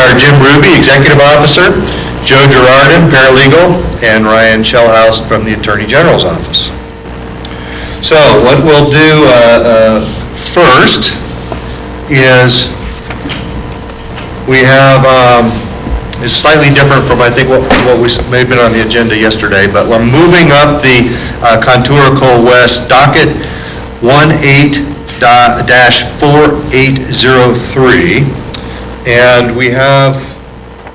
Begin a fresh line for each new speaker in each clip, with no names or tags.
are Jim Ruby, Executive Officer, Joe Gerardin, Paralegal, and Ryan Shellhouse from the Attorney General's Office. So what we'll do first is we have, it's slightly different from I think what we may have been on the agenda yesterday, but we're moving up the Contour Coal West docket 18-4803, and we have,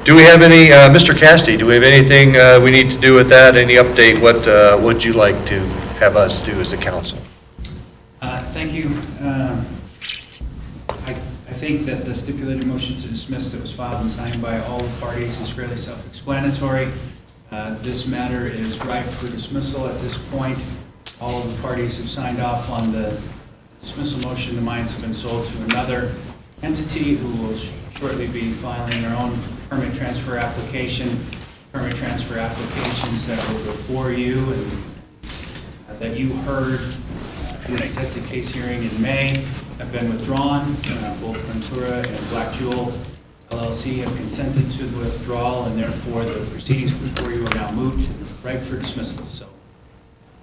do we have any, Mr. Castee, do we have anything we need to do with that? Any update? What would you like to have us do as the council?
Thank you. I think that the stipulated motion to dismiss that was filed and signed by all the parties is fairly self-explanatory. This matter is ripe for dismissal at this point. All of the parties have signed off on the dismissal motion. The mines have been sold to another entity who will shortly be filing their own permit transfer application. Permit transfer applications that were before you and that you heard in a tested case hearing in May have been withdrawn. Both Ventura and Black Jewel LLC have consented to the withdrawal, and therefore the proceedings before you are now moot and ripe for dismissal. So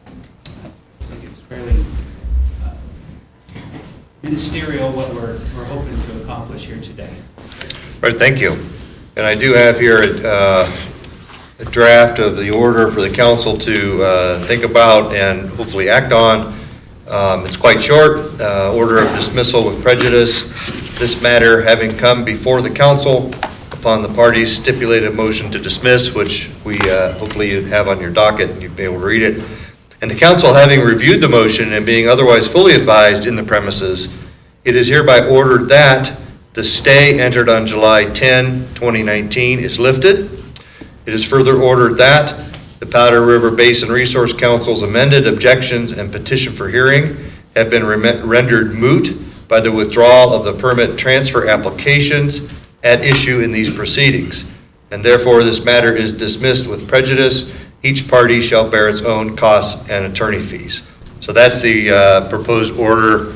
I think it's fairly ministerial what we're hoping to accomplish here today.
Right, thank you. And I do have here a draft of the order for the council to think about and hopefully act on. It's quite short. Order of dismissal with prejudice. This matter having come before the council upon the parties' stipulated motion to dismiss, which we hopefully you have on your docket and you'll be able to read it. And the council having reviewed the motion and being otherwise fully advised in the premises, it is hereby ordered that the stay entered on July 10, 2019 is lifted. It is further ordered that the Powder River Basin Resource Council's amended objections and petition for hearing have been rendered moot by the withdrawal of the permit transfer applications at issue in these proceedings. And therefore, this matter is dismissed with prejudice. Each party shall bear its own costs and attorney fees. So that's the proposed order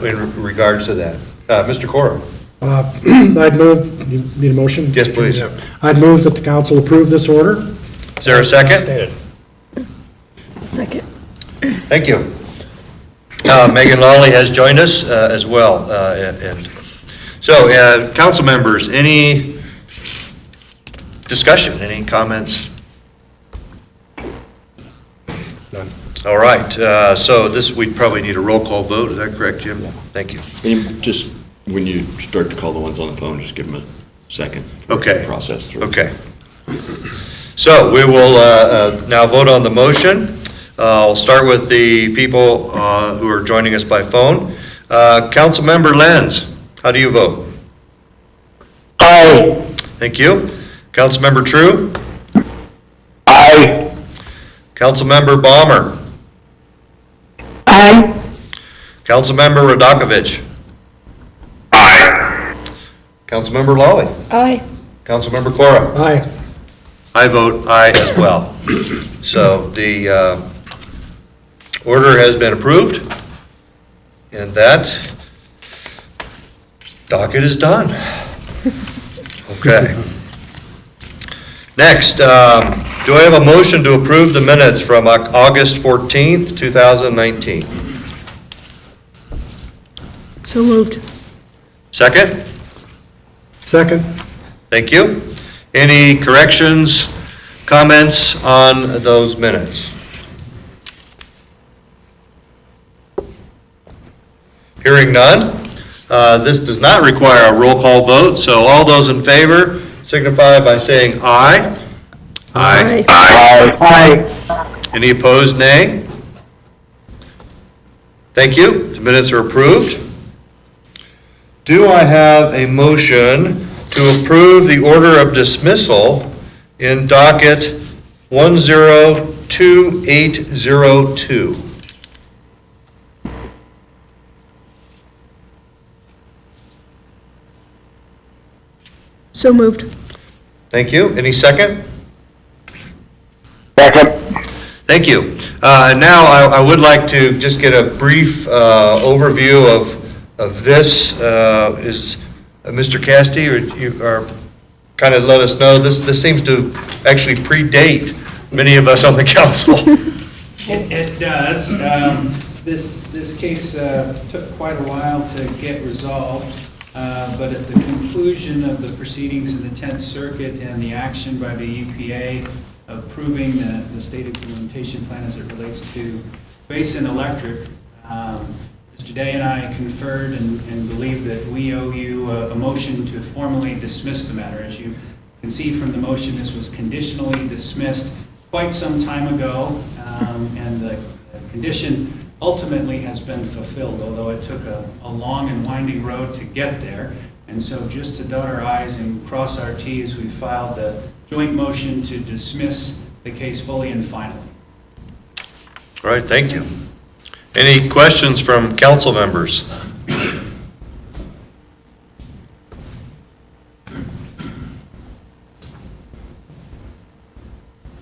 in regards to that. Mr. Cora.
I'd move, you need a motion?
Yes, please.
I'd move that the council approve this order.
Is there a second?
Second.
Thank you. Megan Lawley has joined us as well. And so, council members, any discussion, any comments?
None.
All right, so this, we'd probably need a roll call vote. Is that correct, Jim? Thank you.
And just, when you start to call the ones on the phone, just give them a second.
Okay.
Process through.
Okay. So we will now vote on the motion. I'll start with the people who are joining us by phone. Councilmember Lenz, how do you vote?
Aye.
Thank you. Councilmember True?
Aye.
Councilmember Balmer?
Aye.
Councilmember Radakovich?
Aye.
Councilmember Lawley?
Aye.
Councilmember Cora?
Aye.
I vote aye as well. So the order has been approved, and that docket is done. Okay. Next, do I have a motion to approve the minutes from August 14th, 2019?
So moved.
Second?
Second.
Thank you. Any corrections, comments on those minutes? Hearing none, this does not require a roll call vote, so all those in favor signify by saying aye.
Aye.
Aye.
Any opposed, nay? Thank you. The minutes are approved. Do I have a motion to approve the order of dismissal in docket 102802?
So moved.
Thank you. Any second?
Second.
Thank you. And now I would like to just get a brief overview of this. Is Mr. Castee, or kind of let us know, this seems to actually predate many of us on the council.
It does. This case took quite a while to get resolved, but at the conclusion of the proceedings in the 10th Circuit and the action by the EPA approving the state implementation plan as it relates to Basin Electric, Mr. Day and I conferred and believe that we owe you a motion to formally dismiss the matter. As you can see from the motion, this was conditionally dismissed quite some time ago, and the condition ultimately has been fulfilled, although it took a long and winding road to get there. And so just to dot our i's and cross our t's, we filed the joint motion to dismiss the case fully and finally.
All right, thank you. Any questions from council members?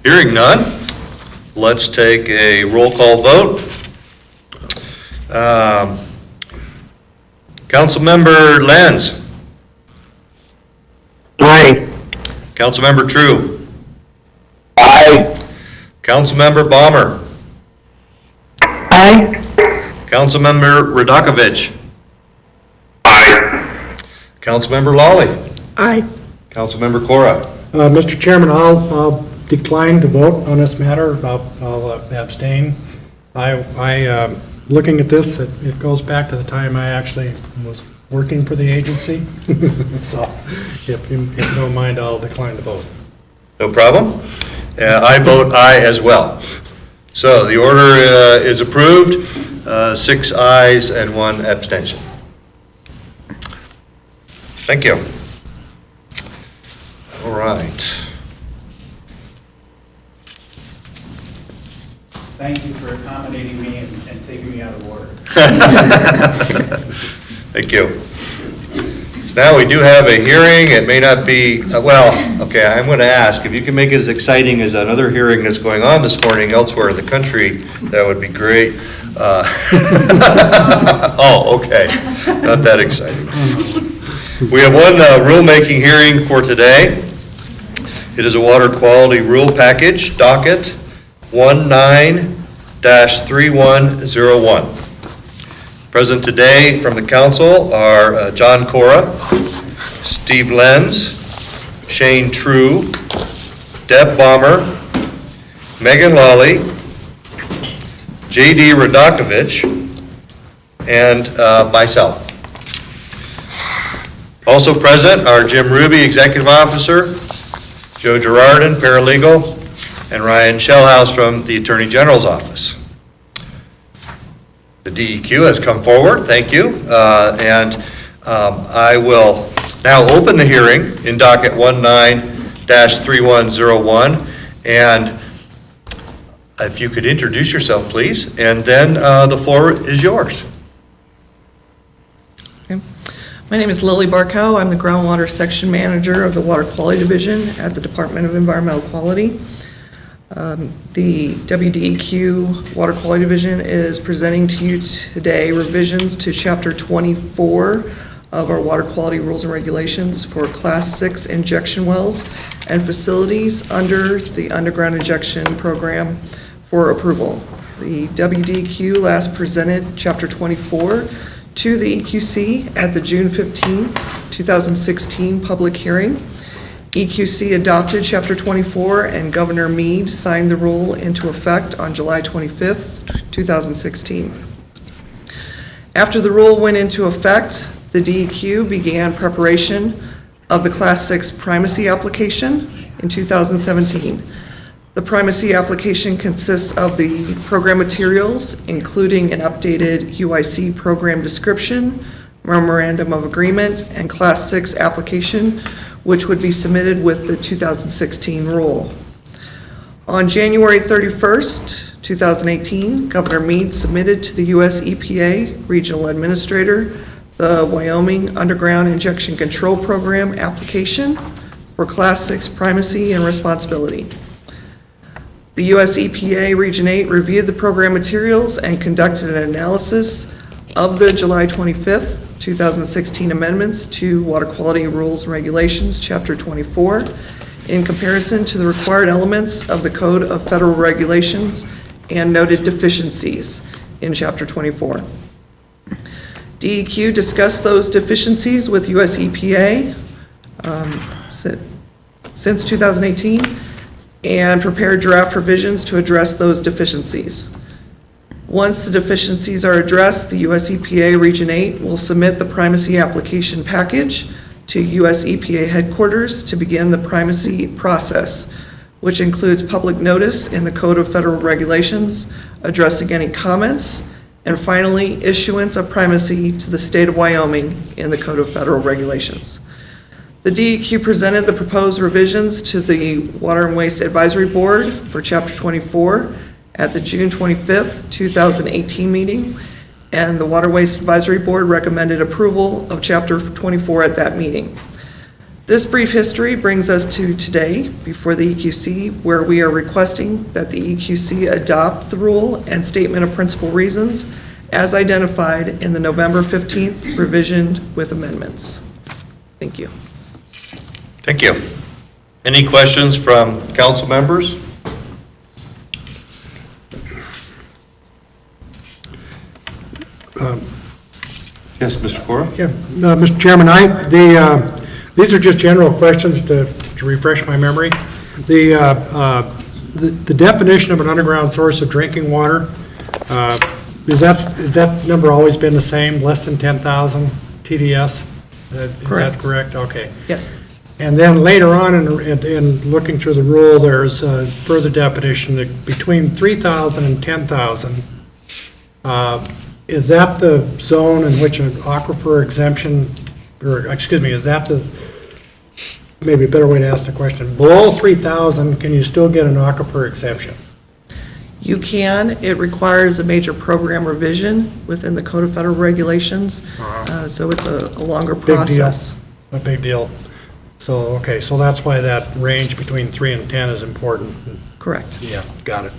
Hearing none, let's take a roll call vote. Councilmember Lenz.
Aye.
Councilmember True.
Aye.
Councilmember Balmer.
Aye.
Councilmember Radakovich.
Aye.
Councilmember Lawley.
Aye.
Councilmember Cora.
Mr. Chairman, I'll decline to vote on this matter. I'll abstain. Looking at this, it goes back to the time I actually was working for the agency. So if you don't mind, I'll decline to vote.
No problem. I vote aye as well. So the order is approved, 6 ayes and 1 abstention. Thank you. All right.
Thank you for accommodating me and taking me out of order.
Thank you. So now we do have a hearing. It may not be, okay, I'm going to ask if you can make it as exciting as another hearing that's going on this morning elsewhere in the country, that would be great. Oh, okay, not that exciting. We have one rulemaking hearing for today. It is a water quality rule package, docket 19-3101. Present today from the council are John Cora, Steve Lenz, Shane True, Deb Balmer, Megan Lawley, J.D. Radakovich, and myself. Also present are Jim Ruby, Executive Officer, Joe Gerardin, Paralegal, and Ryan Shellhouse from the Attorney General's Office. The DEQ has come forward, thank you, and I will now open the hearing in docket 19-3101, and if you could introduce yourself, please, and then the floor is yours.
My name is Lily Barkow. I'm the Groundwater Section Manager of the Water Quality Division at the Department of Environmental Quality. The WDEQ Water Quality Division is presenting to you today revisions to Chapter 24 of our Water Quality Rules and Regulations for Class 6 injection wells and facilities under the Underground Injection Program for approval. The WDEQ last presented Chapter 24 to the EQC at the June 15, 2016 public hearing. EQC adopted Chapter 24 and Governor Meade signed the rule into effect on July 25, 2016. After the rule went into effect, the DEQ began preparation of the Class 6 primacy application in 2017. The primacy application consists of the program materials, including an updated UIC program description, memorandum of agreement, and Class 6 application, which would be submitted with the 2016 rule. On January 31st, 2018, Governor Meade submitted to the U.S. EPA Regional Administrator the Wyoming Underground Injection Control Program application for Class 6 primacy and responsibility. The U.S. EPA Region 8 reviewed the program materials and conducted an analysis of the July 25th, 2016 amendments to Water Quality Rules and Regulations, Chapter 24, in comparison to the required elements of the Code of Federal Regulations and noted deficiencies in Chapter 24. DEQ discussed those deficiencies with US EPA since 2018 and prepared draft revisions to address those deficiencies. Once the deficiencies are addressed, the US EPA Region 8 will submit the primacy application package to US EPA headquarters to begin the primacy process, which includes public notice in the Code of Federal Regulations, addressing any comments, and finally, issuance of primacy to the state of Wyoming in the Code of Federal Regulations. The DEQ presented the proposed revisions to the Water and Waste Advisory Board for Chapter 24 at the June 25th, 2018 meeting, and the Water Waste Advisory Board recommended approval of Chapter 24 at that meeting. This brief history brings us to today before the EQC, where we are requesting that the EQC adopt the rule and statement of principal reasons as identified in the November 15th revision with amendments. Thank you.
Thank you. Any questions from council members? Yes, Mr. Cora?
Yeah, Mr. Chairman, these are just general questions to refresh my memory. The definition of an underground source of drinking water, is that number always been the same, less than 10,000 TDS? Is that correct? Okay.
Yes.
And then later on in looking through the rule, there's a further definition that between 3,000 and 10,000, is that the zone in which an aquifer exemption, or excuse me, is that the, maybe a better way to ask the question, below 3,000, can you still get an aquifer exemption?
You can. It requires a major program revision within the Code of Federal Regulations, so it's a longer process.
A big deal. So, okay, so that's why that range between 3 and 10 is important.
Correct.
Yeah, got it.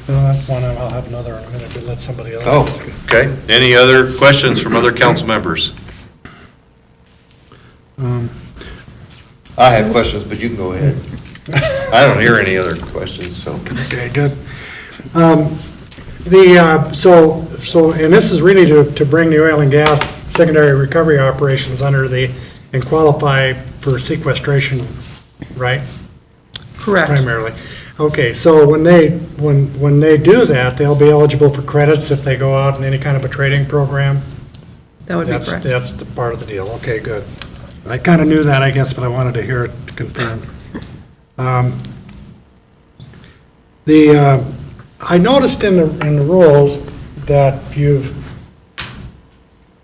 That's one, I'll have another in a minute, but let somebody else.
Oh, okay. Any other questions from other council members? I have questions, but you can go ahead. I don't hear any other questions, so.
Okay, good. So, and this is really to bring the oil and gas secondary recovery operations under the, and qualify for sequestration, right?
Correct.
Primarily. Okay, so when they do that, they'll be eligible for credits if they go out in any kind of a trading program?
That would be correct.
That's the part of the deal. Okay, good. I kind of knew that, I guess, but I wanted to hear it confirmed. I noticed in the rules that you've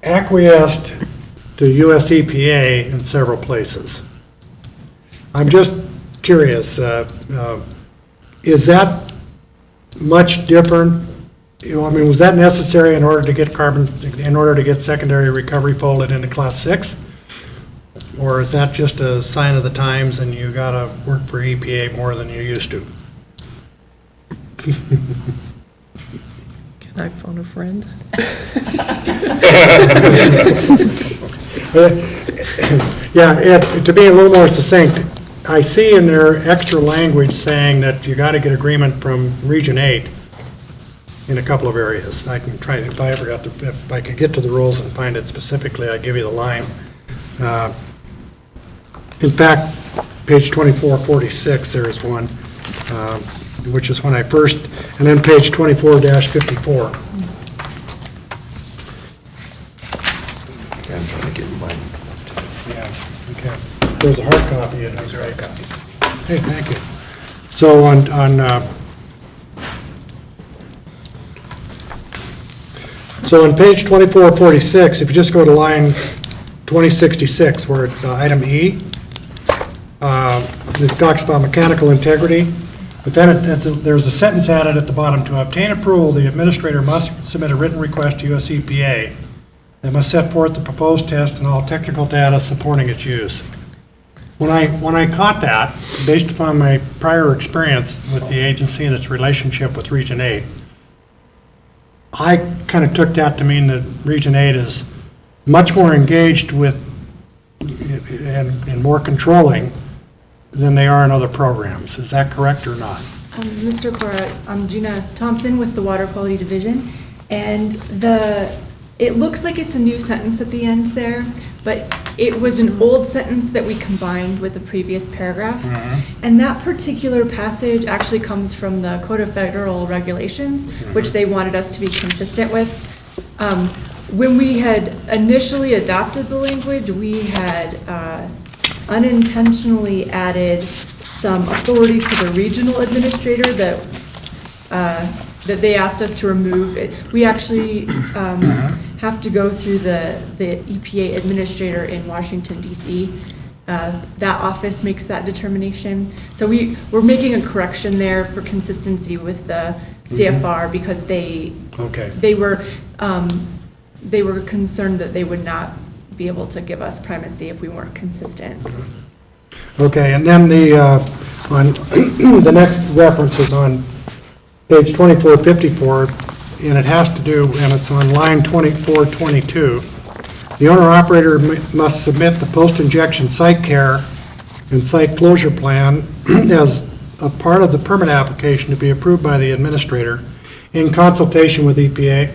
acquiesced to US EPA in several places. I'm just curious, is that much different? You know, I mean, was that necessary in order to get secondary recovery folded into Class 6? Or is that just a sign of the times and you gotta work for EPA more than you used to?
Can I phone a friend?
Yeah, to be a little more succinct, I see in there extra language saying that you got to get agreement from Region 8 in a couple of areas. I can try, if I could get to the rules and find it specifically, I'd give you the line. In fact, page 2446, there is one, which is when I first, and then page 24-54.
Okay, I'm trying to get mine.
Yeah, okay. There's a hard copy and there's a hard copy. Hey, thank you. So on page 2446, if you just go to line 2066, where it's item E, it talks about mechanical integrity, but then there's a sentence added at the bottom: to obtain approval, the administrator must submit a written request to US EPA. They must set forth the proposed test and all technical data supporting its use. When I caught that, based upon my prior experience with the agency and its relationship with Region 8, I kind of took that to mean that Region 8 is much more engaged with and more controlling than they are in other programs. Is that correct or not?
Mr. Cora, I'm Gina Thompson with the Water Quality Division, and it looks like it's a new sentence at the end there, but it was an old sentence that we combined with the previous paragraph. And that particular passage actually comes from the Code of Federal Regulations, which they wanted us to be consistent with. When we had initially adopted the language, we had unintentionally added some authority to the regional administrator that they asked us to remove. We actually have to go through the EPA administrator in Washington, D.C. That office makes that determination. So we're making a correction there for consistency with the CFR because they were concerned that they would not be able to give us primacy if we weren't consistent.
Okay, and then the next reference is on page 2454, and it has to do, and it's on line 2422. The owner-operator must submit the post-injection site care and site closure plan as a part of the permit application to be approved by the administrator in consultation with EPA.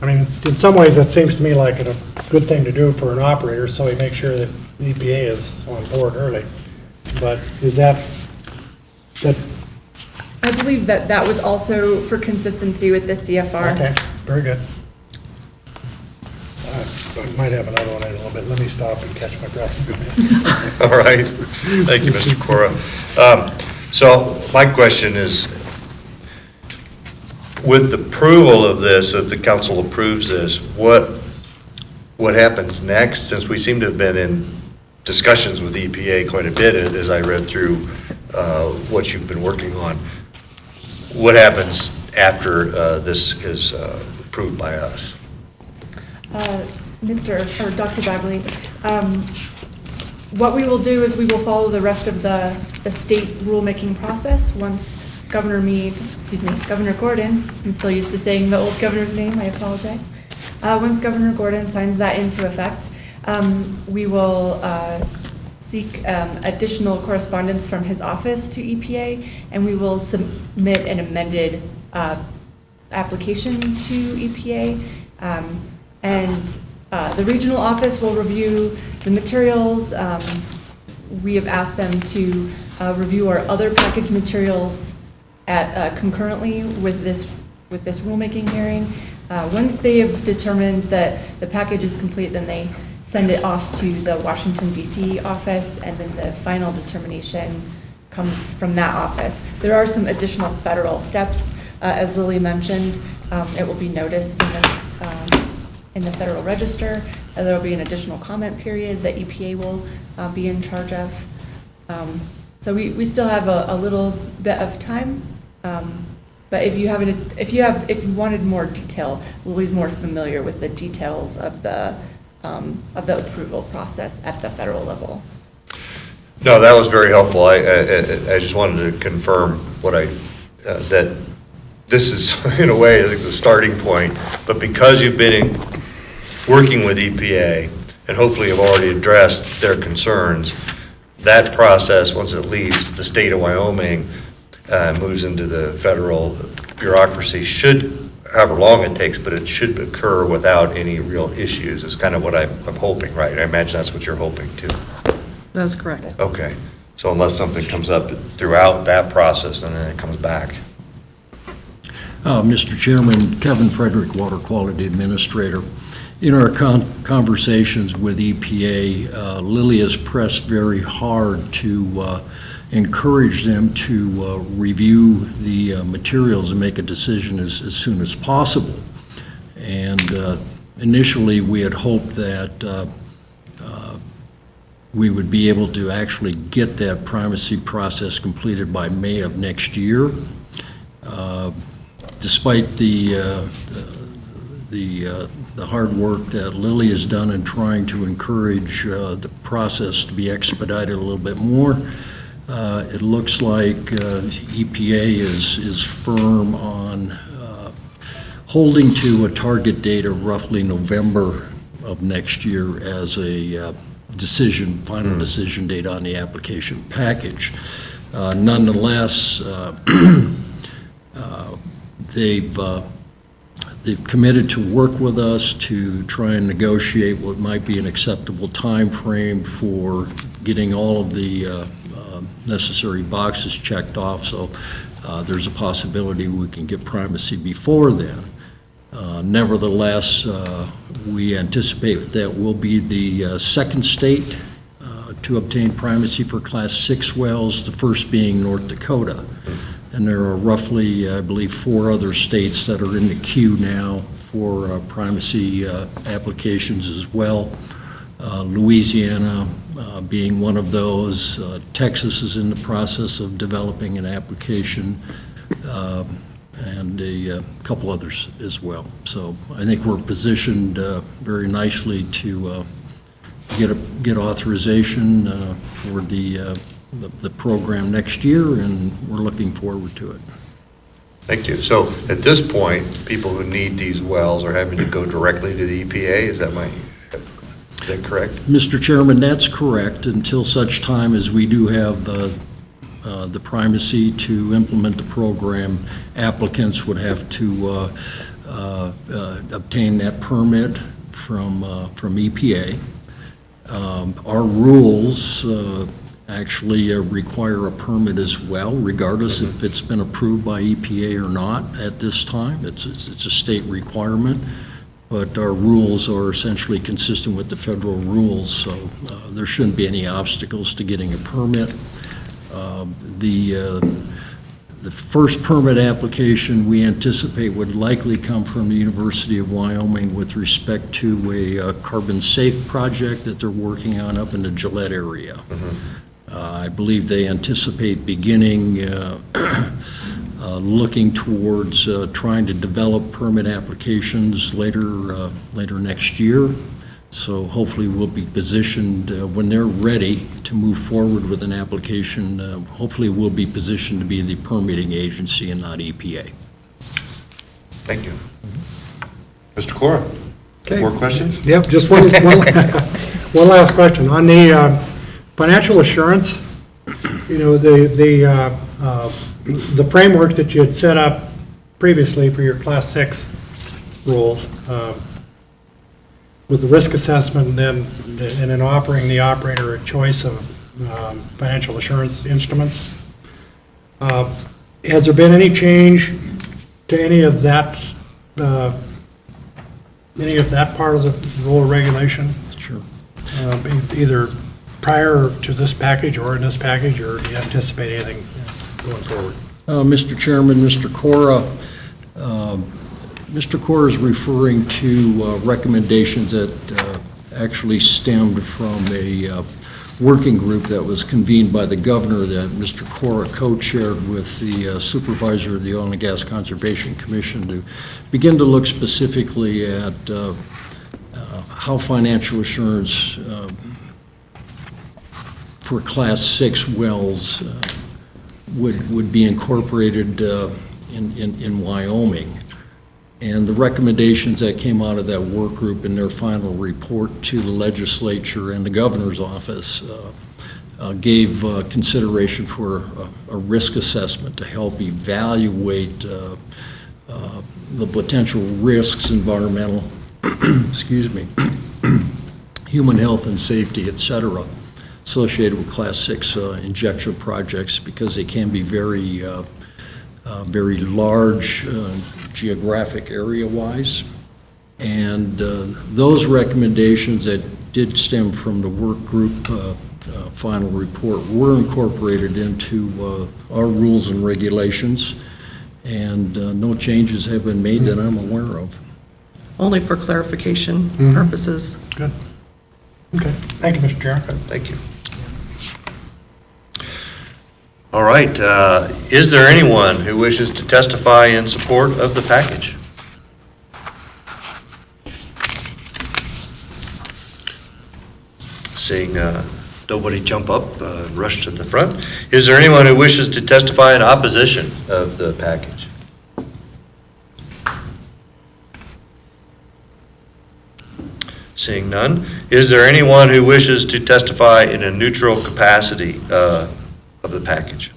I mean, in some ways, that seems to me like a good thing to do for an operator, so we make sure that the EPA is on board early. But is that?
I believe that was also for consistency with the CFR.
Okay, very good. I might have another one in a little bit. Let me stop and catch my breath.
All right. Thank you, Mr. Cora. So my question is, with the approval of this, if the council approves this, what happens next? Since we seem to have been in discussions with EPA quite a bit as I read through what you've been working on. What happens after this is approved by us?
Dr. Bagley, what we will do is we will follow the rest of the state rulemaking process once Governor Gordon, I'm still used to saying the old governor's name, I apologize. Once Governor Gordon signs that into effect, we will seek additional correspondence from his office to EPA, and we will submit an amended application to EPA. The regional office will review the materials. We have asked them to review our other package materials concurrently with this rulemaking hearing. Once they have determined that the package is complete, then they send it off to the Washington, D.C. office, and then the final determination comes from that office. There are some additional federal steps, as Lily mentioned. It will be noticed in the Federal Register. There will be an additional comment period that EPA will be in charge of. So we still have a little bit of time. But if you wanted more detail, Lily's more familiar with the details of the approval process at the federal level.
No, that was very helpful. I just wanted to confirm that this is, in a way, I think, the starting point. But because you've been working with EPA and hopefully have already addressed their concerns, that process, once it leaves the state of Wyoming, moves into the federal bureaucracy, should, however long it takes, but it should occur without any real issues, is kind of what I'm hoping, right? I imagine that's what you're hoping too.
That's correct.
Okay, so unless something comes up throughout that process and then it comes back.
Mr. Chairman, Kevin Frederick, Water Quality Administrator. In our conversations with EPA, Lily has pressed very hard to encourage them to review the materials and make a decision as soon as possible. And initially, we had hoped that we would be able to actually get that primacy process completed by May of next year. Despite the hard work that Lily has done in trying to encourage the process to be expedited a little bit more, it looks like EPA is firm on holding to a target date of roughly November of next year as a final decision date on the application package. Nonetheless, they've committed to work with us to try and negotiate what might be an acceptable time frame for getting all of the necessary boxes checked off, so there's a possibility we can get primacy before then. Nevertheless, we anticipate that we'll be the second state to obtain primacy for Class 6 wells, the first being North Dakota. And there are roughly, I believe, 4 other states that are in the queue now for primacy applications as well. Louisiana being one of those. Texas is in the process of developing an application, and a couple others as well. So I think we're positioned very nicely to get authorization for the program next year, and we're looking forward to it.
Thank you. So at this point, people who need these wells are having to go directly to the EPA? Is that correct?
Mr. Chairman, that's correct, until such time as we do have the primacy to implement the program. Applicants would have to obtain that permit from EPA. Our rules actually require a permit as well, regardless if it's been approved by EPA or not at this time. It's a state requirement, but our rules are essentially consistent with the federal rules, so there shouldn't be any obstacles to getting a permit. The first permit application we anticipate would likely come from the University of Wyoming with respect to a carbon-safe project that they're working on up in the Gillette area. I believe they anticipate beginning looking towards trying to develop permit applications later next year. So hopefully we'll be positioned when they're ready to move forward with an application. Hopefully we'll be positioned to be the permitting agency and not EPA.
Thank you. Mr. Cora, more questions?
Yep, just one last question. On the financial assurance, you know, the framework that you had set up previously for your Class 6 rules, with the risk assessment and then offering the operator a choice of financial assurance instruments. Has there been any change to any of that part of the rule or regulation?
Sure.
Either prior to this package or in this package, or do you anticipate anything going forward?
Mr. Chairman, Mr. Cora, Mr. Cora is referring to recommendations that actually stemmed from a working group that was convened by the governor that Mr. Cora co-chaired with the supervisor of the Oil and Gas Conservation Commission to begin to look specifically at how financial assurance for Class 6 wells would be incorporated in Wyoming. And the recommendations that came out of that work group in their final report to the legislature and the governor's office gave consideration for a risk assessment to help evaluate the potential risks, environmental, excuse me, human health and safety, et cetera, associated with Class 6 injection projects, because they can be very large geographic area-wise. And those recommendations that did stem from the work group final report were incorporated into our rules and regulations, and no changes have been made that I'm aware of.
Only for clarification purposes.
Good. Okay. Thank you, Mr. Chairman.
Thank you. All right, is there anyone who wishes to testify in support of the package? Seeing nobody jump up, rush to the front. Is there anyone who wishes to testify in opposition of the package? Seeing none. Is there anyone who wishes to testify in a neutral capacity of the package?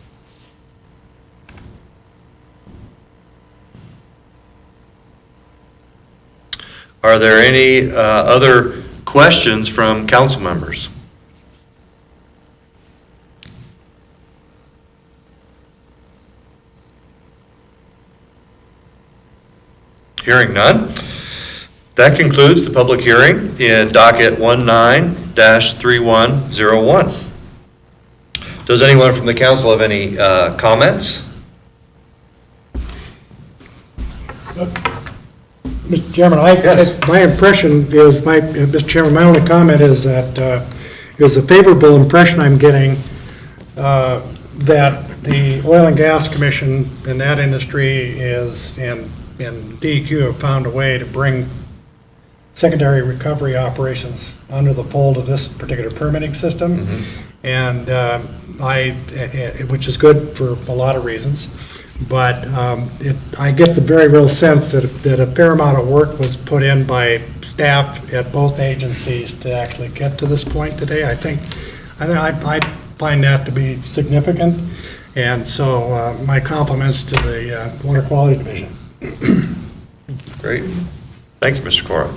Are there any other questions from council members? Hearing none. That concludes the public hearing in docket 19-3101. Does anyone from the council have any comments?
Mr. Chairman,
Yes.
my impression is, Mr. Chairman, my only comment is that, is a favorable impression I'm getting that the Oil and Gas Commission and that industry is, and DEQ have found a way to bring secondary recovery operations under the fold of this particular permitting system. And which is good for a lot of reasons. But I get the very real sense that a fair amount of work was put in by staff at both agencies to actually get to this point today. I find that to be significant, and so my compliments to the Water Quality Division.
Great. Thank you, Mr. Cora.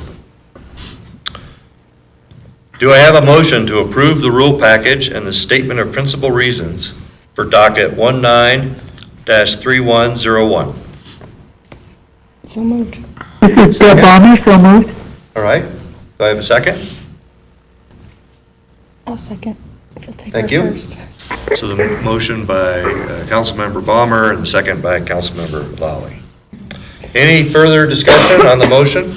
Do I have a motion to approve the rule package and the statement of principal reasons for docket 19-3101?
So moved.
This is Bill Ballmer, so moved.
All right. Do I have a second?
I'll second. If you'll take
Thank
her
you.
first.
So the motion by Councilmember Balmer and the second by Councilmember Lally. Any further discussion on the motion?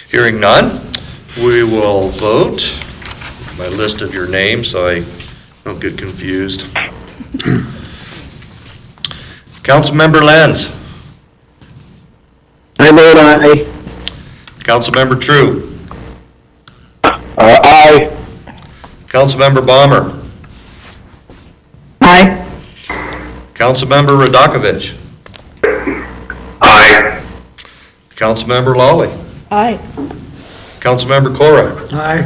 Hearing none, we will vote. My list of your names so I don't get confused. Councilmember Lenz.
I vote aye.
Councilmember True.
Aye.
Councilmember Balmer.
Aye.
Councilmember Radakovich.
Aye.
Councilmember Lawley.
Aye.
Councilmember Cora.
Aye.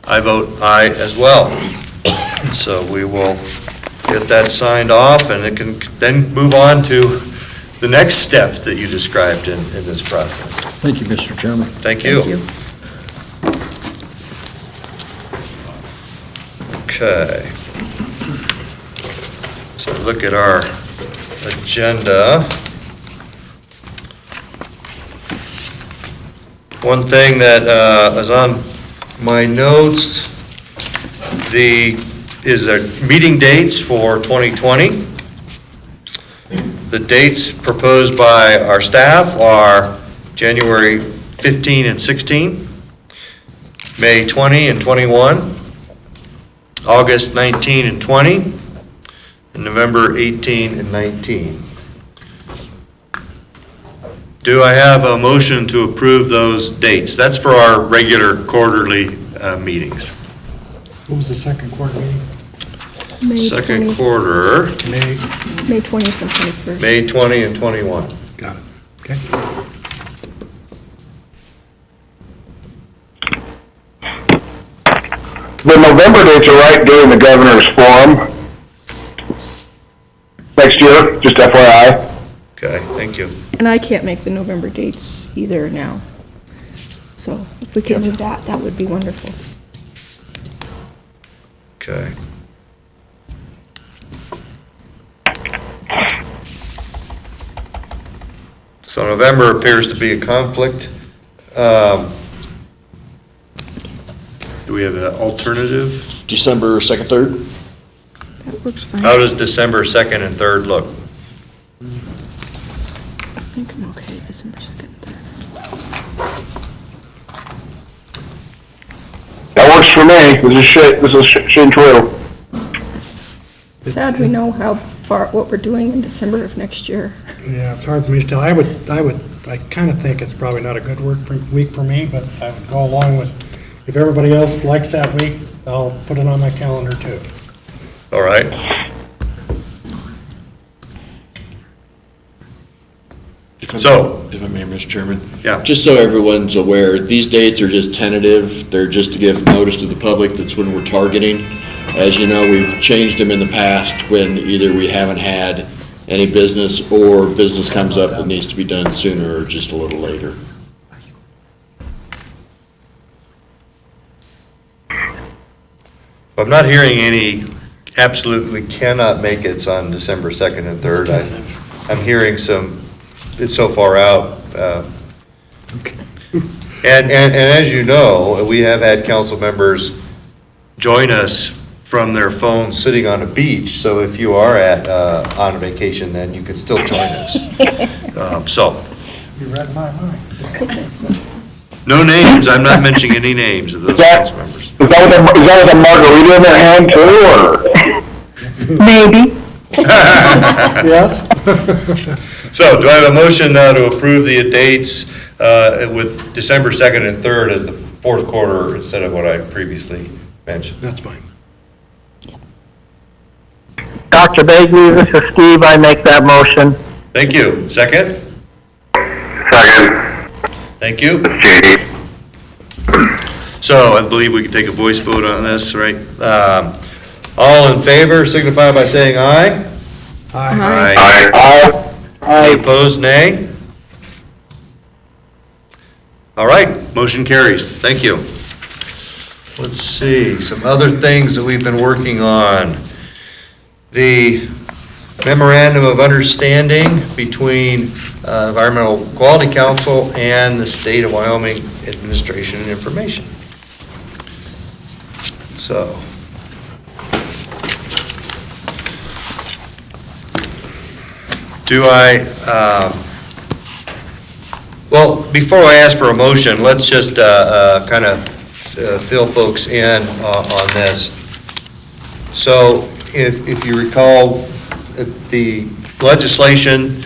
I vote aye as well. So we will get that signed off, and it can then move on to the next steps that you described in this process.
Thank you, Mr. Chairman.
Thank you.
Thank you.
Okay. So look at our agenda. One thing that is on my notes, is the meeting dates for 2020. The dates proposed by our staff are January 15 and 16, May 20 and 21, August 19 and 20, and November 18 and 19. Do I have a motion to approve those dates? That's for our regular quarterly meetings.
What was the second quarter meeting?
May
Second
20
quarter,
May.
May 20th and 21st.
May 20 and 21.
Got it. Okay.
The November dates are right during the governor's forum next year, just FYI.
Okay, thank you.
And I can't make the November dates either now. So if we can do that, that would be wonderful.
Okay. So November appears to be a conflict. Do we have an alternative?
December 2nd, 3rd?
That works fine.
How does December 2nd and 3rd look?
I think I'm okay, December 2nd, 3rd.
That works for me. This is Shane True.
Sad we know how far, what we're doing in December of next year.
Yeah, it's hard for me to tell. I kind of think it's probably not a good week for me, but I would go along with, if everybody else likes that week, I'll put it on my calendar too.
All right. So,
If I may, Mr. Chairman?
Yeah.
Just so everyone's aware, these dates are just tentative. They're just to give notice to the public. That's when we're targeting. As you know, we've changed them in the past when either we haven't had any business or business comes up that needs to be done sooner or just a little later.
I'm not hearing any absolutely cannot make it's on December 2nd and 3rd. I'm hearing some, it's so far out. And as you know, we have had council members join us from their phones sitting on a beach. So if you are on vacation, then you can still join us. So.
You read my mind.
No names, I'm not mentioning any names of those council members.
Is that with a margarita in their hand too, or?
Maybe.
Yes?
So do I have a motion now to approve the dates with December 2nd and 3rd as the fourth quarter instead of what I previously mentioned?
That's fine.
Dr. Bagley, this is Steve. I make that motion.
Thank you. Second?
Second.
Thank you.
JD.
So I believe we can take a voice vote on this, right? All in favor signify by saying aye.
Aye.
Aye.
Any opposed, nay? All right, motion carries. Thank you. Let's see, some other things that we've been working on. The memorandum of understanding between Environmental Quality Council and the State of Wyoming Administration and Information. So. Do I, well, before I ask for a motion, let's just kind of fill folks in on this. So if you recall, the legislation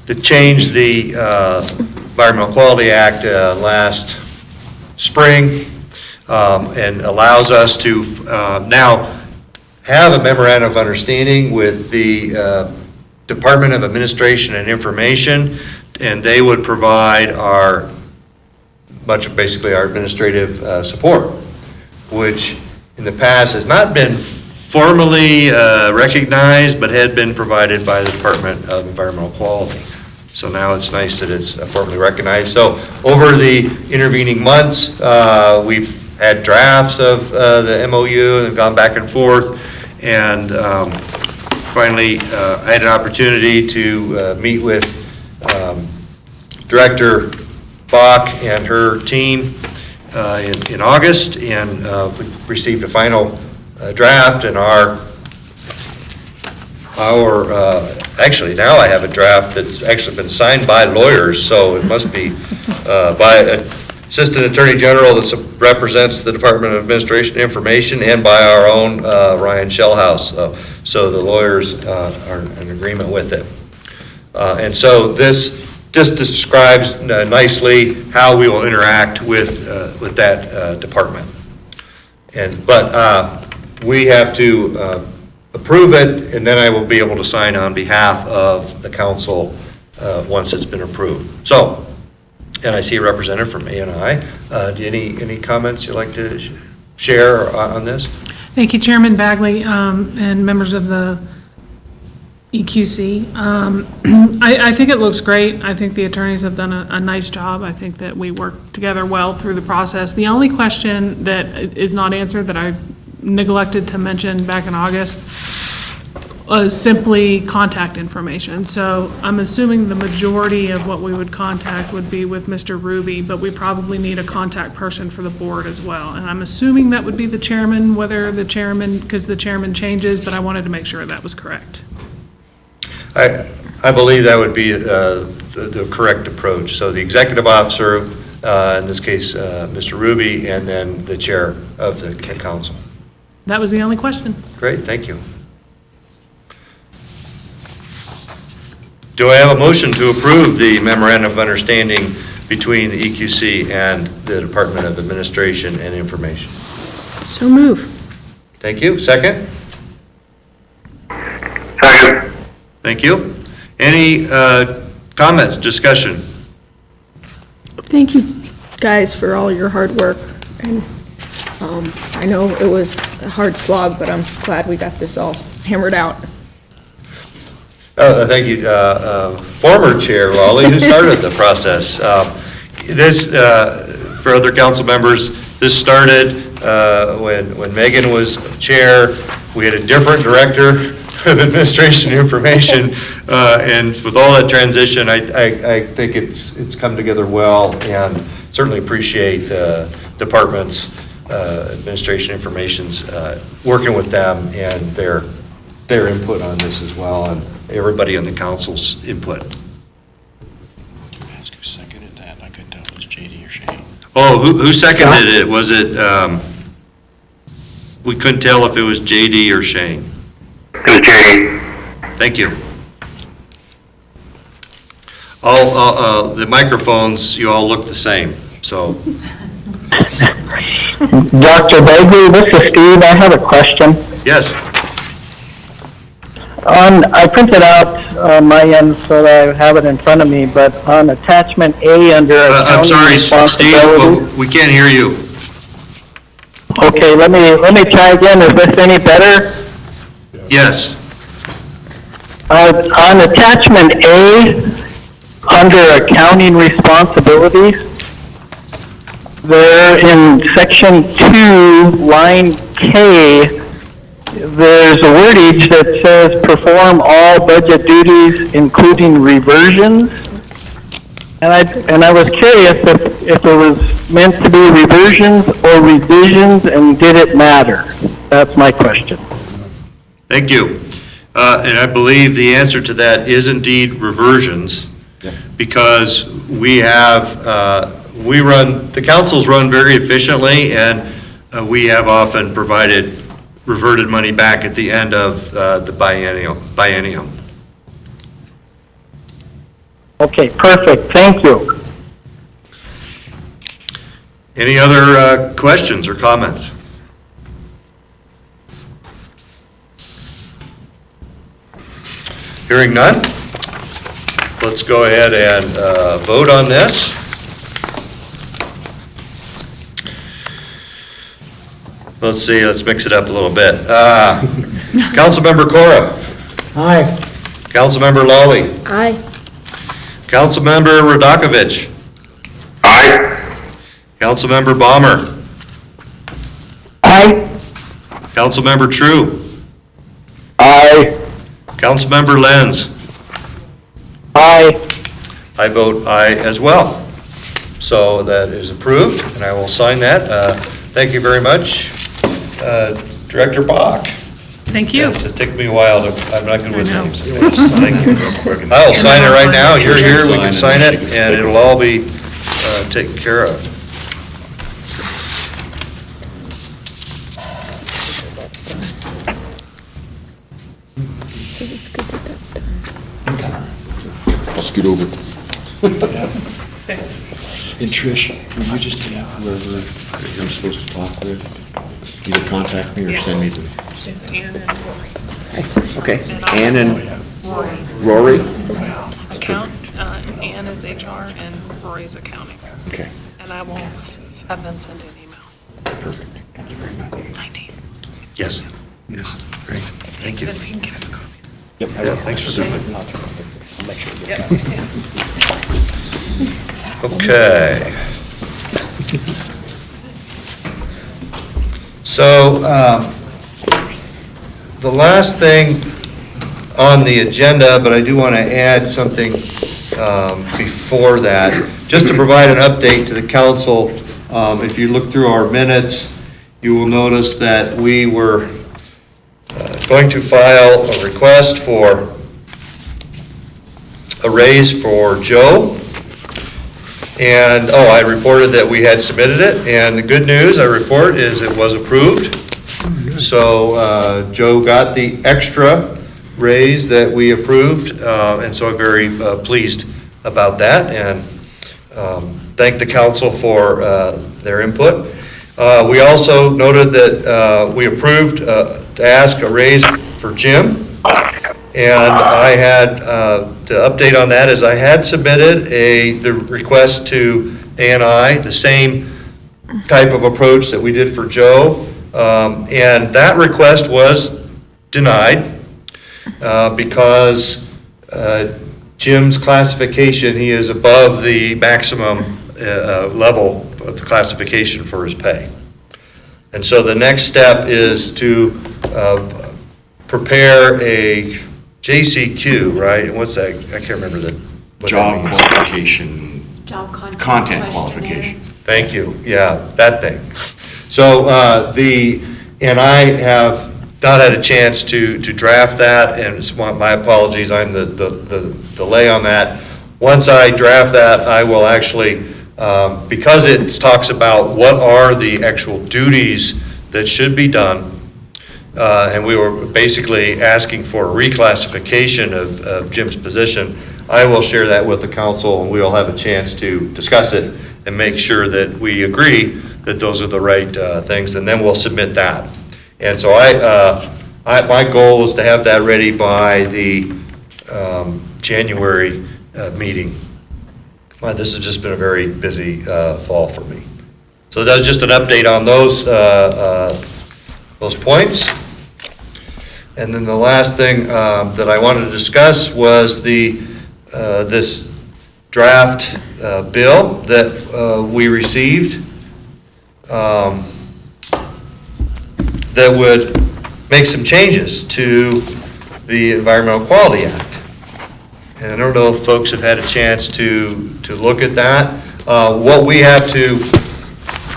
that changed the Environmental Quality Act last spring and allows us to now have a memorandum of understanding with the Department of Administration and Information, and they would provide basically our administrative support, which in the past has not been formally recognized, but had been provided by the Department of Environmental Quality. So now it's nice that it's formally recognized. So over the intervening months, we've had drafts of the MOU and gone back and forth, and finally, I had an opportunity to meet with Director Bach and her team in August, and we received a final draft, and actually now I have a draft that's actually been signed by lawyers, so it must be by Assistant Attorney General that represents the Department of Administration and Information, and by our own Ryan Shellhouse. So the lawyers are in agreement with it. And so this just describes nicely how we will interact with that department. But we have to approve it, and then I will be able to sign on behalf of the council once it's been approved. So, and I see a representative from A&I. Any comments you'd like to share on this?
Thank you, Chairman Bagley, and members of the EQC. I think it looks great. I think the attorneys have done a nice job. I think that we worked together well through the process. The only question that is not answered that I neglected to mention back in August was simply contact information. So I'm assuming the majority of what we would contact would be with Mr. Ruby, but we probably need a contact person for the board as well. And I'm assuming that would be the chairman, because the chairman changes, but I wanted to make sure that was correct.
I believe that would be the correct approach. So the executive officer, in this case, Mr. Ruby, and then the chair of the council.
That was the only question.
Great, thank you. Do I have a motion to approve the memorandum of understanding between the EQC and the Department of Administration and Information?
So move.
Thank you. Second?
Second.
Thank you. Any Comments, discussion?
Thank you, guys, for all your hard work. And I know it was a hard slog, but I'm glad we got this all hammered out.
Thank you. Former Chair Lawley, who started the process. This, for other council members, this started when Megan was chair. We had a different director of administration and information, and with all that transition, I think it's come together well, and certainly appreciate departments, administration, information's working with them and their input on this as well, and everybody on the council's input.
Ask who seconded that. I couldn't tell if it was JD or Shane.
Oh, who seconded it? Was it, we couldn't tell if it was JD or Shane.
It was JD.
Thank you. All, the microphones, you all look the same, so.
Dr. Bagley, this is Steve. I have a question.
Yes.
I printed out my end so that I have it in front of me, but on attachment A under
I'm sorry,
accounting
Steve,
responsibilities.
we can't hear you.
Okay, let me try again. Is this any better?
Yes.
On attachment A, under accounting responsibilities, there in section 2, line K, there's a wordage that says perform all budget duties, including reversions. And I was curious if it was meant to be reversions or revisions, and did it matter? That's my question.
Thank you. And I believe the answer to that is indeed reversions, because we have, the councils run very efficiently, and we have often provided reverted money back at the end of the biennium.
Okay, perfect. Thank you.
Any other questions or comments? Hearing none, let's go ahead and vote on this. Let's see, let's mix it up a little bit. Councilmember Cora.
Aye.
Councilmember Lawley.
Aye.
Councilmember Radakovich.
Aye.
Councilmember Balmer.
Aye.
Councilmember True.
Aye.
Councilmember Lenz.
Aye.
I vote aye as well. So that is approved, and I will sign that. Thank you very much. Director Bach.
Thank you.
Yes, it took me a while to, I'm not good with
I know.
names. Thank you. I'll sign it right now. You're here, we can sign it, and it'll all be taken care of.
So it's good that that's done.
I'll scoot over. And Trish, will you just have whoever I'm supposed to talk with, either contact me or send me the...
It's Ann and Rory.
Okay, Ann and Rory?
Account, Ann is HR and Rory is accounting.
Okay,
And I will have them send you an email.
perfect. Thank you very much.
19.
Yes. Yes, great. Thank you.
If you can get us a copy.
Yeah, thanks for zooming. Okay. So, the last thing on the agenda, but I do want to add something before that, just to provide an update to the council. If you look through our minutes, you will notice that we were going to file a request for a raise for Joe. And, I reported that we had submitted it, and the good news I report is it was approved. So Joe got the extra raise that we approved, and so I'm very pleased about that, and thank the council for their input. We also noted that we approved to ask a raise for Jim, And I had, to update on that, is I had submitted the request to ANI, the same type of approach that we did for Joe. And that request was denied because Jim's classification, he is above the maximum level of classification for his pay. And so the next step is to prepare a JCQ, right? And what's that? I can't remember what that
Job
means.
qualification,
Job content.
content qualification.
Thank you, yeah, that thing. So and I have not had a chance to draft that, and it's my apologies, I'm the delay on that. Once I draft that, I will actually, because it talks about what are the actual duties that should be done, and we were basically asking for a reclassification of Jim's position, I will share that with the council, and we'll have a chance to discuss it and make sure that we agree that those are the right things, and then we'll submit that. And so my goal is to have that ready by the January meeting. Well, this has just been a very busy fall for me. So that's just an update on those points. And then the last thing that I wanted to discuss was this draft bill that we received that would make some changes to the Environmental Quality Act. And I don't know if folks have had a chance to look at that. What we have to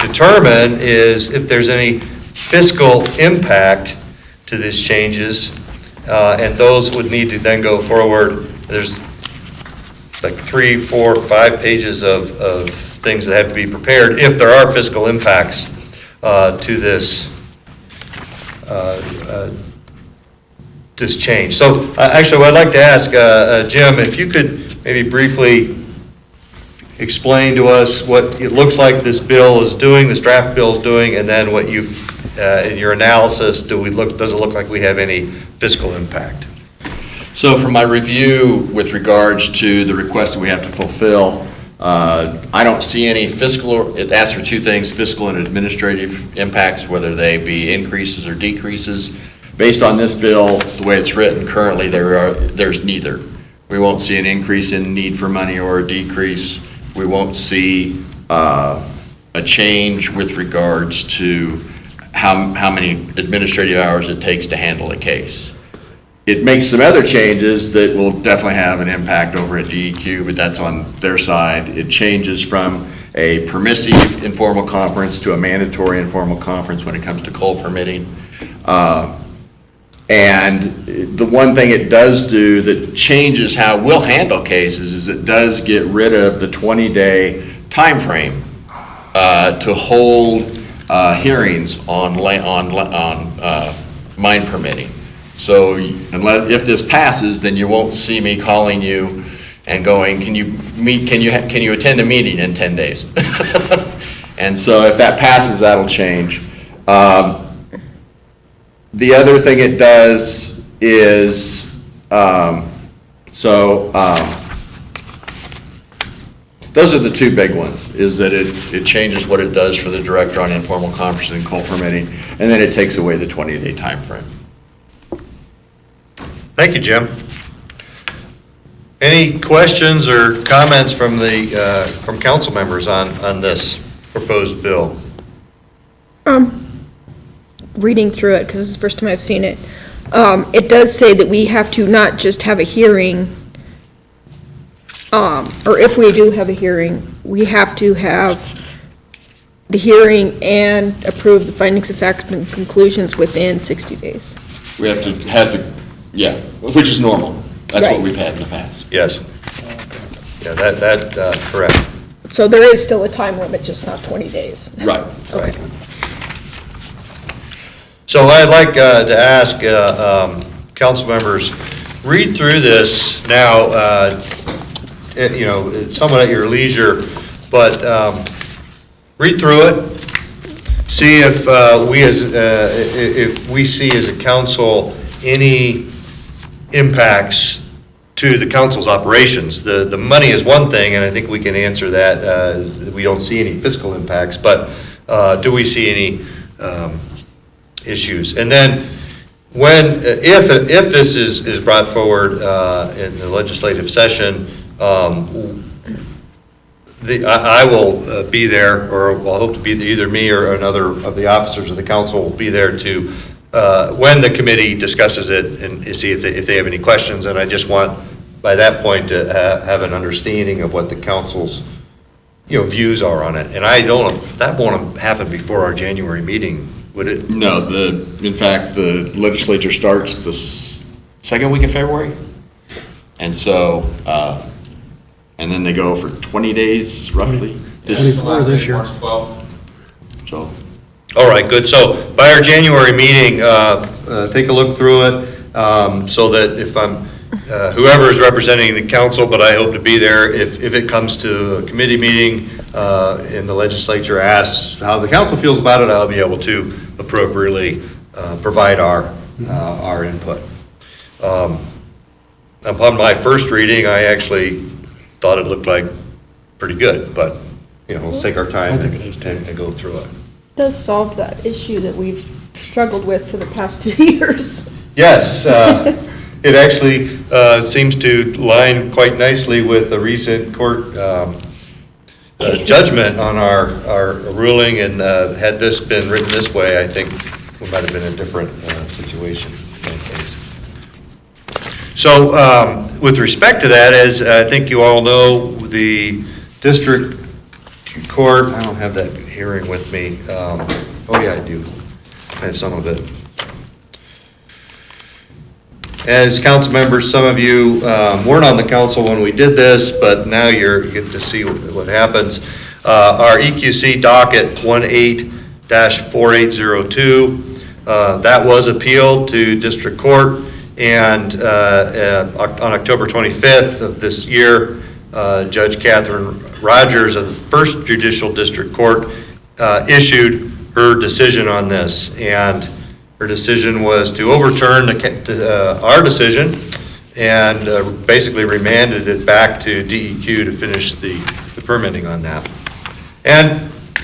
determine is if there's any fiscal impact to these changes, and those would need to then go forward. There's like 3, 4, 5 pages of things that have to be prepared if there are fiscal impacts to this change. So actually what I'd like to ask Jim, if you could maybe briefly explain to us what it looks like this bill is doing, this draft bill is doing, and then what you've, in your analysis, does it look like we have any fiscal impact?
So from my review with regards to the request that we have to fulfill, I don't see any fiscal, it asks for two things, fiscal and administrative impacts, whether they be increases or decreases. Based on this bill, the way it's written currently, there's neither. We won't see an increase in need for money or a decrease. We won't see a change with regards to how many administrative hours it takes to handle a case. It makes some other changes that will definitely have an impact over at DEQ, but that's on their side. It changes from a permissive informal conference to a mandatory informal conference when it comes to coal permitting. And the one thing it does do that changes how we'll handle cases is it does get rid of the 20-day time frame to hold hearings on mine permitting. So if this passes, then you won't see me calling you and going, can you attend a meeting in 10 days? And so if that passes, that'll change. The other thing it does is, those are the two big ones, is that it changes what it does for the director on informal conference and coal permitting, and then it takes away the 20-day time frame.
Thank you, Jim. Any questions or comments from from council members on this proposed bill?
Reading through it, because this is the first time I've seen it, it does say that we have to not just have a hearing, or if we do have a hearing, we have to have the hearing and approve the findings of fact and conclusions within 60 days.
We have to have yeah, which is normal. That's
Right.
what we've had in the past.
Yes. Yeah, that correct.
So there is still a time limit, just not 20 days.
Right.
Right. So I'd like to ask council members, read through this now, somewhat at your leisure, but read through it, see if we see as a council any impacts to the council's operations. The money is one thing, and I think we can answer that. We don't see any fiscal impacts, but do we see any issues? And then if this is brought forward in the legislative session, I will be there, or I'll hope to be there, either me or another of the officers of the council will be there to, when the committee discusses it, and see if they have any questions. And I just want, by that point, to have an understanding of what the council's, views are on it. And that won't happen before our January meeting, would it?
No, in fact, the legislature starts the second week of February. And so, and then they go for 20 days roughly.
This year.
So,
All right, good. So by our January meeting, take a look through it, so that if I'm, whoever is representing the council, but I hope to be there, if it comes to a committee meeting, and the legislature asks how the council feels about it, I'll be able to appropriately provide our input. Upon my first reading, I actually thought it looked like pretty good, but, let's take our time and go through it.
Does solve that issue that we've struggled with for the past 2 years.
Yes, it actually seems to line quite nicely with a recent court judgment on our ruling, and had this been written this way, I think we might have been in a different situation in that case. So with respect to that, as I think you all know, the district court, I don't have that hearing with me. Oh yeah, I do. I have some of it. As council members, some of you weren't on the council when we did this, but now you get to see what happens. Our EQC docket 18-4802, that was appealed to district court, and on October 25th of this year, Judge Catherine Rogers of the First Judicial District Court issued her decision on this, and her decision was to overturn our decision and basically remanded it back to DEQ to finish the permitting on that. And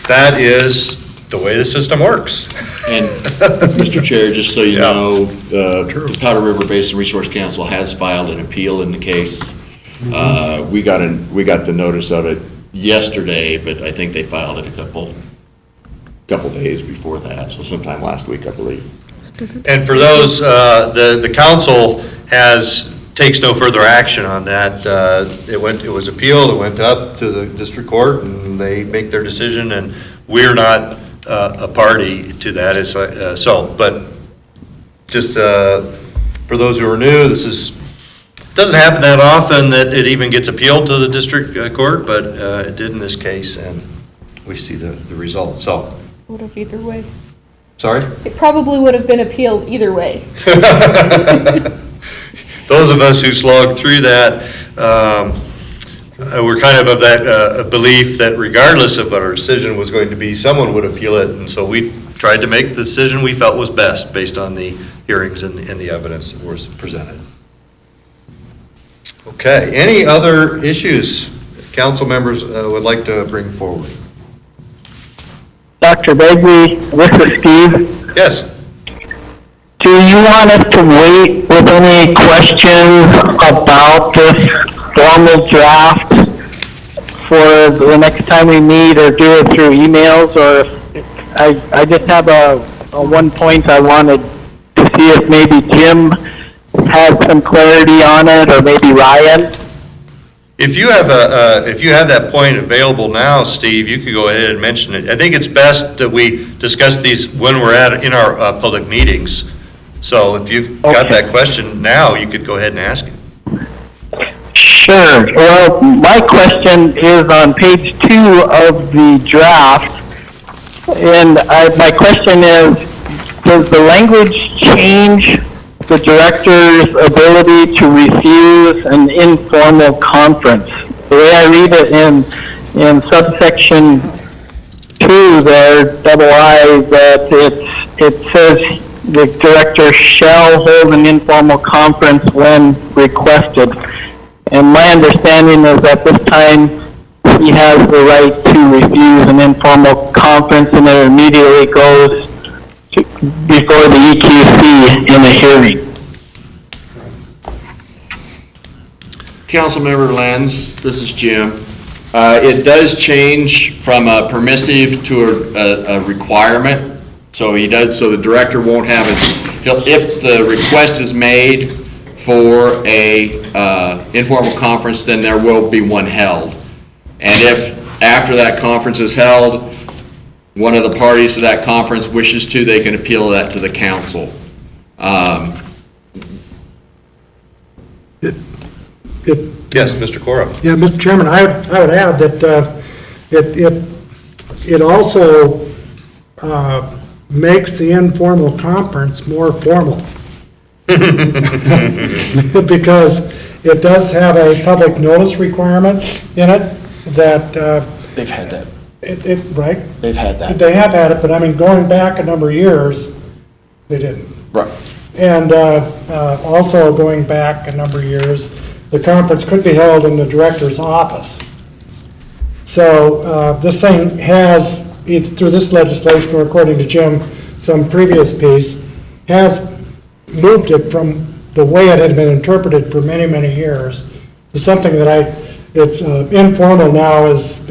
that is the way the system works.
and Mr. Chair, just so you
Yeah.
know, the Powder River Basin Resource Council has filed an appeal in the case. We got the notice of it yesterday, but I think they filed it a couple days before that, so sometime last week, I believe.
And for those, the council takes no further action on that. It was appealed, it went up to the district court, and they make their decision, and we're not a party to that. It's but just for those who are new, doesn't happen that often that it even gets appealed to the district court, but it did in this case, and we see the result. So,
Would have either way.
sorry?
It probably would have been appealed either way.
Those of us who slogged through that, were kind of that belief that regardless of what our decision was going to be, someone would appeal it, and so we tried to make the decision we felt was best based on the hearings and the evidence that was presented. Okay, any other issues council members would like to bring forward?
Dr. Begley, this is Steve.
Yes.
Do you want us to wait with any questions about this formal draft for the next time we meet, or do it through emails? Or I just have a one point I wanted to see if maybe Jim had some clarity on it, or maybe Ryan.
If you have that point available now, Steve, you could go ahead and mention it. I think it's best that we discuss these when we're in our public meetings. So if you've got that question now, you could go ahead and ask it.
Sure. Well, my question is on page 2 of the draft, and my question is, does the language change the director's ability to refuse an informal conference? The way I read it in subsection 2 there, double I, that it says the director shall hold an informal conference when requested. And my understanding is at this time, he has the right to refuse an informal conference, and it immediately goes before the EQC in a hearing.
Councilmember Lenz, this is Jim. It does change from a permissive to a requirement. So so the director won't have it, if the request is made for a informal conference, then there will be one held. And if after that conference is held, one of the parties to that conference wishes to, they can appeal that to the council.
Yes, Mr. Cora.
Yeah, Mr. Chairman, I would add that it also makes the informal conference more formal. Because it does have a public notice requirement in it that.
They've had that.
Right?
They've had that.
They have had it, but I mean, going back a number of years, they didn't.
Right.
And also going back a number of years, the conference could be held in the director's office. So this thing has, through this legislation, or according to Jim, some previous piece, has moved it from the way it had been interpreted for many, many years to something that it's informal now is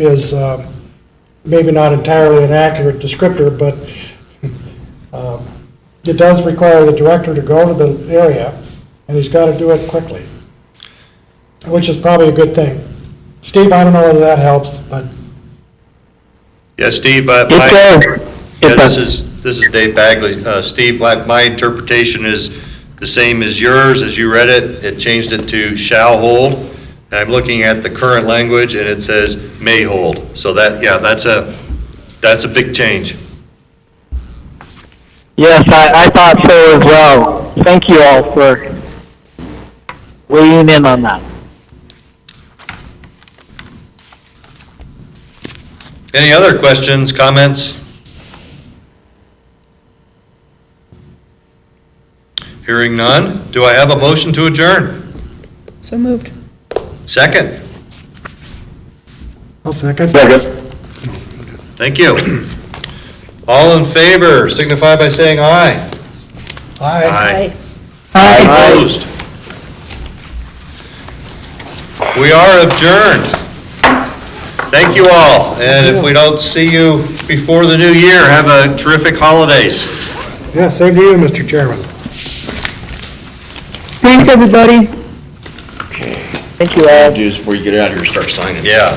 maybe not entirely an accurate descriptor, but it does require the director to go to the area, and he's got to do it quickly, which is probably a good thing. Steve, I don't know whether that helps, but.
Yes, Steve, this is Dave Bagley. Steve, my interpretation is the same as yours, as you read it. It changed it to shall hold. And I'm looking at the current language, and it says may hold. So that's a big change.
Yes, I thought so as well. Thank you all for weighing in on that.
Any other questions, comments? Hearing none, do I have a motion to adjourn?
So moved.
Second.
I'll second.
Thank you. All in favor, signify by saying aye.
Aye.
Opposed? We are adjourned. Thank you all, and if we don't see you before the new year, have a terrific holidays.
Yeah, same to you, Mr. Chairman.
Thanks, everybody.
Okay.
Thank you all.
Do is before you get out here, start signing.
Yeah.